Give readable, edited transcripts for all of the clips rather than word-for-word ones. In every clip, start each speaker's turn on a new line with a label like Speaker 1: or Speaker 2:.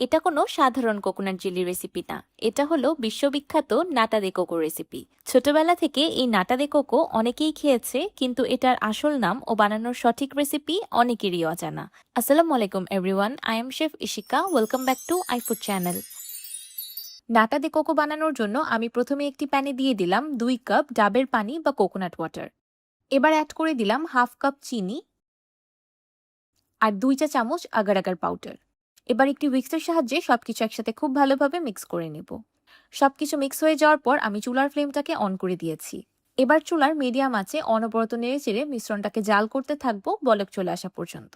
Speaker 1: এটা কোনো সাধারণ কোকোনাট জেলি রেসিপি না, এটা হলো বিশ্ববিখ্যাত নাটা দে কোকো রেসিপি। ছোটবেলা থেকে এই নাটা দে কোকো অনেকেই খেয়েছে, কিন্তু এটার আসল নাম ও বানানোর সঠিক রেসিপি অনেকেরই অজানা। আসসালামু আলাইকুম everyone, I am chef Ishika. Welcome back to iFood channel. Nata de coco বানানোর জন্য আমি প্রথমে একটি প্যানে দিয়ে দিলাম 2 কাপ ডাবের পানি বা কোকোনাট ওয়াটার। এবার অ্যাড করে দিলাম 1/2 কাপ চিনি আর 2 চা চামচ আগার আগার পাউডার। এবার একটি উইক্সের সাহায্যে সবকিছু একসাথে খুব ভালোভাবে মিক্স করে নেব। সবকিছু মিক্স হয়ে যাওয়ার পর আমি চুলার ফ্লেমটাকে অন করে দিয়েছি। এবার চুলার মিডিয়াম আঁচে অনবরত নেড়েচেড়ে মিশ্রণটাকে জাল করতে থাকবো বলক চলে আসা পর্যন্ত।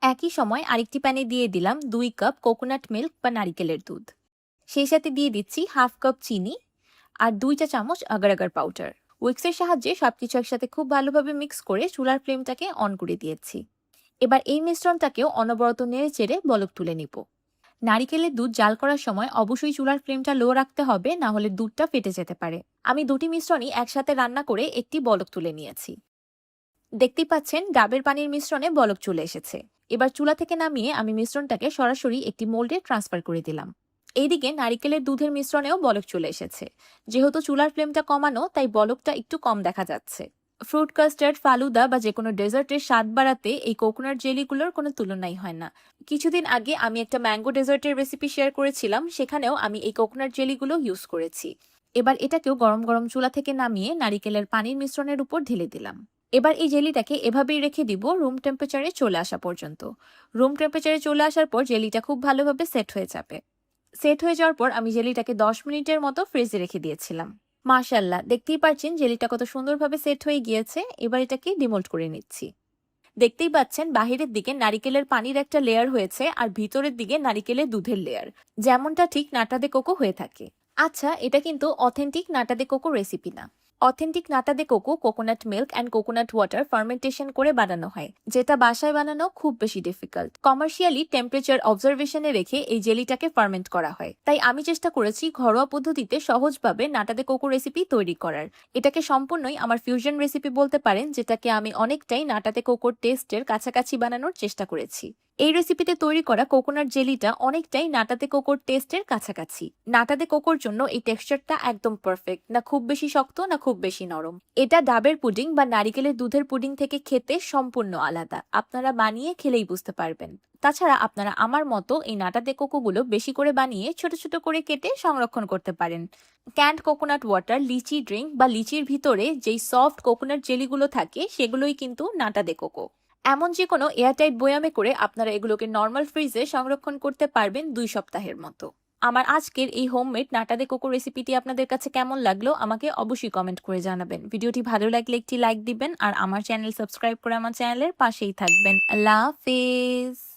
Speaker 1: একই সময় আরেকটি প্যানে দিয়ে দিলাম 2 কাপ কোকোনাট মিল্ক বা নারিকেলের দুধ। সেই সাথে দিয়ে দিচ্ছি 1/2 কাপ চিনি আর 2 চা চামচ আগার আগার পাউডার। উইক্সের সাহায্যে সবকিছু একসাথে খুব ভালোভাবে মিক্স করে চুলার ফ্লেমটাকে অন করে দিয়েছি। এবার এই মিশ্রণটাকেও অনবরত নেড়েচেড়ে বলক তুলে নিব। নারিকেলের দুধ জাল করার সময় অবশ্যই চুলার ফ্লেমটা লো রাখতে হবে, না হলে দুধটা ফেটে যেতে পারে। আমি দুটি মিশ্রণই একসাথে রান্না করে একটি বলক তুলে নিয়েছি। দেখতেই পাচ্ছেন ডাবের পানির মিশ্রণে বলক চলে এসেছে। এবার চুলা থেকে নামিয়ে আমি মিশ্রণটাকে সরাসরি একটি মোল্ডে ট্রান্সফার করে দিলাম। এইদিকে নারিকেলের দুধের মিশ্রণেও বলক চলে এসেছে। যেহেতু চুলার ফ্লেমটা কমানো, তাই বলকটা একটু কম দেখা যাচ্ছে। ফ্রুট কাস্টার্ড, ফালুদা বা যে কোনো ডেজার্টের স্বাদ বাড়াতে এই কোকোনাট জেলিগুলোর কোনো তুলনাই হয় না। কিছুদিন আগে আমি একটা ম্যাঙ্গো ডেজার্টের রেসিপি শেয়ার করেছিলাম, সেখানেও আমি এই কোকোনাট জেলিগুলো ইউজ করেছি। এবার এটাকেও গরম গরম চুলা থেকে নামিয়ে নারিকেলের পানির মিশ্রণের উপর ঢেলে দিলাম। এবার এই জেলিটাকে এভাবেই রেখে দিব রুম টেম্পারেচারে চলে আসা পর্যন্ত। রুম টেম্পারেচারে চলে আসার পর জেলিটা খুব ভালোভাবে সেট হয়ে যাবে। সেট হয়ে যাওয়ার পর আমি জেলিটাকে 10 মিনিটের মতো ফ্রিজে রেখে দিয়েছিলাম। মাশাআল্লাহ, দেখতেই পাচ্ছেন জেলিটা কত সুন্দরভাবে সেট হয়ে গিয়েছে। এবার এটাকে ডিমোল্ড করে নিচ্ছি। দেখতেই পাচ্ছেন বাহিরের দিকে নারিকেলের পানির একটা লেয়ার হয়েছে আর ভিতরের দিকে নারিকেলের দুধের লেয়ার, যেমনটা ঠিক নাটা দে কোকো হয়ে থাকে। আচ্ছা, এটা কিন্তু authentic nata de coco recipe না। Authentic nata de coco coconut milk and coconut water fermentation করে বানানো হয়, যেটা বাসায় বানানো খুব বেশি ডিফিকাল্ট। কমার্শিয়ালি টেম্পারেচার অবজারভেশনে রেখে এই জেলিটাকে ফার্মেন্ট করা হয়। তাই আমি চেষ্টা করেছি ঘরোয়া পদ্ধতিতে সহজভাবে নাটা দে কোকো রেসিপি তৈরি করার। এটাকে সম্পূর্ণই আমার ফিউশন রেসিপি বলতে পারেন, যেটাকে আমি অনেকটাই নাটা দে কোকোর টেস্টের কাছাকাছি বানানোর চেষ্টা করেছি। এই রেসিপিতে তৈরি করা কোকোনাট জেলিটা অনেকটাই নাটা দে কোকোর টেস্টের কাছাকাছি। নাটা দে কোকোর জন্য এই টেক্সচারটা একদম পারফেক্ট, না খুব বেশি শক্ত না খুব বেশি নরম। এটা ডাবের পুডিং বা নারিকেলের দুধের পুডিং থেকে খেতে সম্পূর্ণ আলাদা। আপনারা বানিয়ে খেলেই বুঝতে পারবেন। তাছাড়া আপনারা আমার মতো এই নাটা দে কোকোগুলো বেশি করে বানিয়ে ছোট ছোট করে কেটে সংরক্ষণ করতে পারেন। ক্যান্ড কোকোনাট ওয়াটার, লিচি ড্রিঙ্ক বা লিচির ভিতরে যেই সফট কোকোনাট জেলিগুলো থাকে, সেগুলোই কিন্তু নাটা দে কোকো। এমন যে কোনো এয়ারটাইট বয়ামে করে আপনারা এগুলোকে নর্মাল ফ্রিজে সংরক্ষণ করতে পারবেন 2 সপ্তাহের মতো। আমার আজকের এই হোমমেড নাটা দে কোকো রেসিপিটি আপনাদের কাছে কেমন লাগলো আমাকে অবশ্যই কমেন্ট করে জানাবেন। ভিডিওটি ভালো লাগলে একটি লাইক দিবেন আর আমার চ্যানেল সাবস্ক্রাইব করে আমার চ্যানেলের পাশেই থাকবেন। আল্লাহ হাফেজ।